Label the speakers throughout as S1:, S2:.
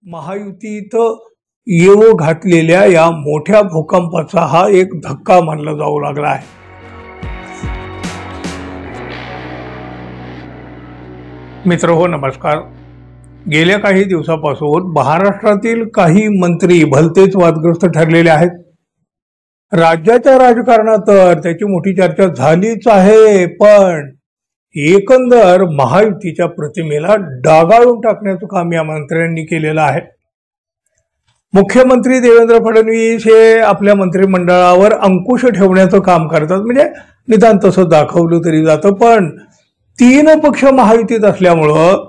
S1: महायुतीत येऊ घातलेल्या या मोठ्या भूकंपाचा हा एक धक्का मानला जाऊ लागला आहे। मित्रहो नमस्कार। गेल्या काही दिवसापासून महाराष्ट्रातील काही मंत्री भलतेच वादग्रस्त ठरलेले आहेत। राज्याच्या राजकारणात तर त्याची मोठी चर्चा झालीच आहे, पण एकंदर महायुतीच्या प्रतिमेला डागाळून टाकण्याचं काम या मंत्र्यांनी केलेलं आहे। मुख्यमंत्री देवेंद्र फडणवीस हे आपल्या मंत्रिमंडळावर अंकुश ठेवण्याचं काम करतात, म्हणजे निदान तसं दाखवलं तरी जातं, पण तीन पक्ष महायुतीत असल्यामुळं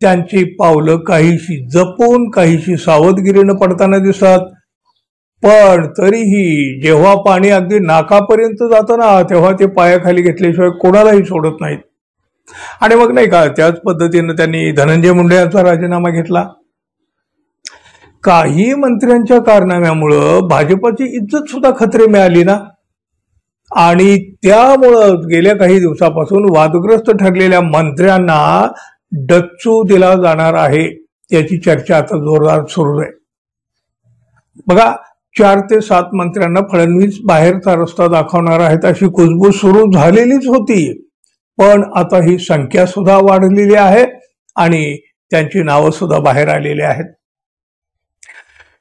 S1: त्यांची पावलं काहीशी जपून काहीशी सावधगिरीनं पडताना दिसतात। पण तरीही जेव्हा पाणी अगदी नाकापर्यंत जातं ना, तेव्हा ते पायाखाली घेतल्याशिवाय कोणालाही सोडत नाहीत। आणि मग नाही का, त्याच पद्धतीनं त्यांनी धनंजय मुंडे यांचा राजीनामा घेतला। काही मंत्र्यांच्या कारनाम्यामुळं भाजपची इज्जत सुद्धा खतरे मिळाली ना, आणि त्यामुळं गेल्या काही दिवसापासून वादग्रस्त ठरलेल्या मंत्र्यांना डच्चू दिला जाणार आहे याची चर्चा आता जोरदार सुरू आहे। बघा, 4 ते 7 मंत्र्यांना फडणवीस बाहेरचा रस्ता दाखवणार आहेत अशी कुजबूज सुरू झालेलीच होती, पण आता ही संख्या सुद्धा वाढलेली आहे आणि त्यांची नावं सुद्धा बाहेर आलेली आहेत।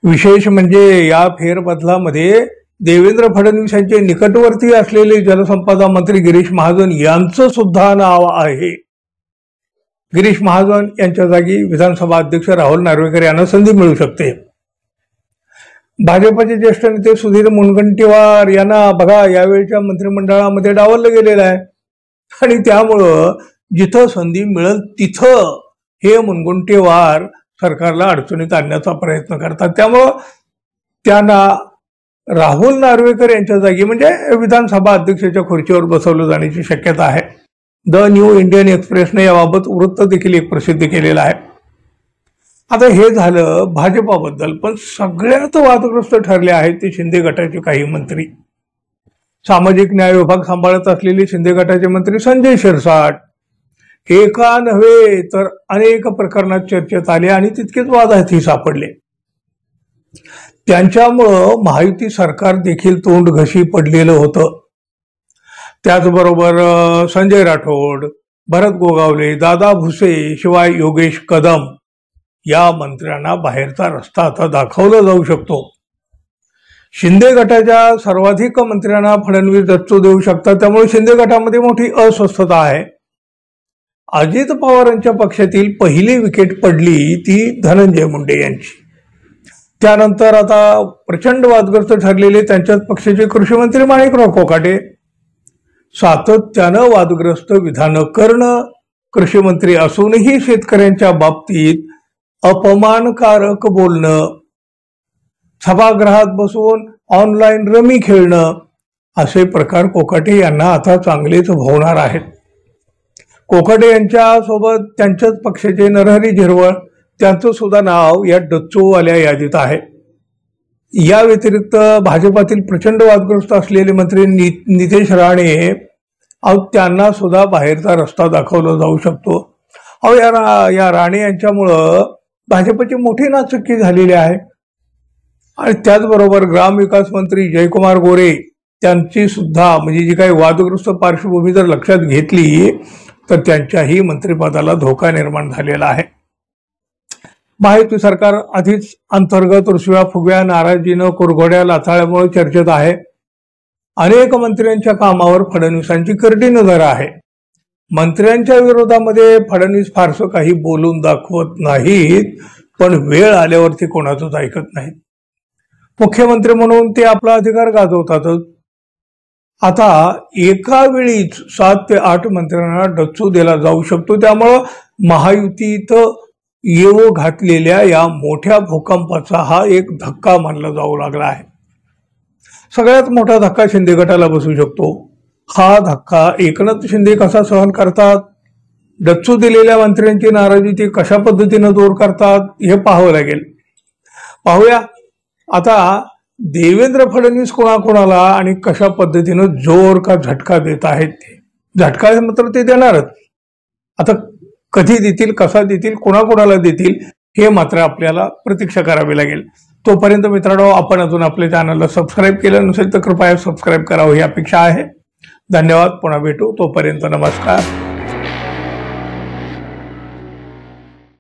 S1: विशेष म्हणजे या फेरबदलामध्ये देवेंद्र फडणवीस यांचे निकटवर्ती असलेले जलसंपदा मंत्री गिरीश महाजन यांचं सुद्धा नाव आहे। गिरीश महाजन यांच्या जागी विधानसभा अध्यक्ष राहुल नार्वेकर यांना संधी मिळू शकते। भाजपचे ज्येष्ठ नेते सुधीर मुनगंटीवार यांना बघा यावेळच्या मंत्रिमंडळामध्ये डावललं गेलेलं आहे, आणि त्यामुळं जिथं संधी मिळेल तिथं हे मुनगंटीवार सरकारला अडचणीत आणण्याचा प्रयत्न करतात। त्यामुळं त्यांना राहुल नार्वेकर यांच्या जागी म्हणजे विधानसभा अध्यक्षाच्या खुर्चीवर बसवलं जाण्याची शक्यता आहे। द न्यू इंडियन एक्सप्रेसने याबाबत वृत्त देखील एक प्रसिद्ध केलेलं आहे। आता हे झालं भाजपाबद्दल, पण सगळ्यात वादग्रस्त ठरले आहेत ते शिंदे गटाचे काही मंत्री। सामाजिक न्याय विभाग सांभाळत असलेले शिंदे गटाचे मंत्री संजय शिरसाट एका नव्हे तर अनेक प्रकरणात चर्चेत आले आणि तितकेच वादातही सापडले। त्यांच्यामुळं महायुती सरकार देखील तोंड घशी पडलेलं होतं। त्याचबरोबर संजय राठोड, भरत गोगावले, दादा भुसे शिवाय योगेश कदम या मंत्र्यांना बाहेरचा रस्ता आता दाखवला जाऊ शकतो। शिंदे गटाच्या सर्वाधिक मंत्र्यांना फडणवीस डच्चू देऊ शकतात, त्यामुळे शिंदे गटामध्ये मोठी अस्वस्थता आहे। अजित पवारांच्या पक्षातील पहिली विकेट पडली ती धनंजय मुंडे यांची। त्यानंतर आता प्रचंड वादग्रस्त ठरलेले त्यांच्याच पक्षाचे कृषी मंत्री माणिकराव कोकाटे सातत्यानं वादग्रस्त विधानं करणं, कृषी मंत्री असूनही शेतकऱ्यांच्या बाबतीत अपमानकारक बोलणं, सभागृहात बसून ऑनलाईन रमी खेळणं, असे प्रकार कोकाटे यांना आता चांगलेच भोवणार आहेत। कोकाटे यांच्या सोबत त्यांच्याच पक्षाचे नरहरी झिरवळ, त्यांचं सुद्धा नाव या डच्चूवाल्या यादीत आहे। या व्यतिरिक्त भाजपातील प्रचंड वादग्रस्त असलेले मंत्री नितेश राणे, त्यांना सुद्धा बाहेरचा रस्ता दाखवला जाऊ शकतो। या राणे यांच्यामुळं भाजपची मोठी नाचक्की झालेली आहे। आणि त्याचबरोबर ग्रामविकास मंत्री जयकुमार गोरे त्यांची सुद्धा म्हणजे जी काही वादग्रस्त पार्श्वभूमी जर लक्षात घेतली तर त्यांच्याही मंत्रिपदाला धोका निर्माण झालेला आहे। महायुती सरकार आधीच अंतर्गत रुसव्या फुगव्या नाराजीनं कुरघोड्या लाथाळ्यामुळे चर्चेत आहे। अनेक मंत्र्यांच्या कामावर फडणवीसांची करडी नजर आहे। मंत्र्यांच्या विरोधामध्ये फडणवीस फारसं काही बोलून दाखवत नाहीत, पण वेळ आल्यावरती कोणाचंच ऐकत नाहीत। मुख्यमंत्री म्हणून ते आपला अधिकार गाजवतातच। आता एका वेळीच 7 ते 8 मंत्र्यांना डच्चू दिला जाऊ शकतो, त्यामुळं महायुतीत येऊ घातलेल्या या मोठ्या भूकंपाचा हा एक धक्का मानला जाऊ लागला आहे। सगळ्यात मोठा धक्का शिंदे गटाला बसू शकतो। हा धक्का एकनाथ शिंदे कसा सहन करतात, डच्चू दिलेल्या मंत्र्यांची नाराजी ते कशा पद्धतीनं दूर करतात हे पाहावं लागेल। पाहूया आता देवेंद्र फडणवीस कोणाकोणाला आणि कशा पद्धतीनं जोर का झटका देत आहेत। ते झटका मात्र ते देणारच, आता कधी देतील, कसा देतील, कोणाकोणाला देतील हे मात्र आपल्याला प्रतीक्षा करावी लागेल। तोपर्यंत मित्रांनो, आपण अजून आपल्या चॅनलला सबस्क्राईब केलं नसेल तर कृपया सबस्क्राईब करावं ही अपेक्षा आहे। धन्यवाद, पुन्हा भेटू, तोपर्यंत नमस्कार।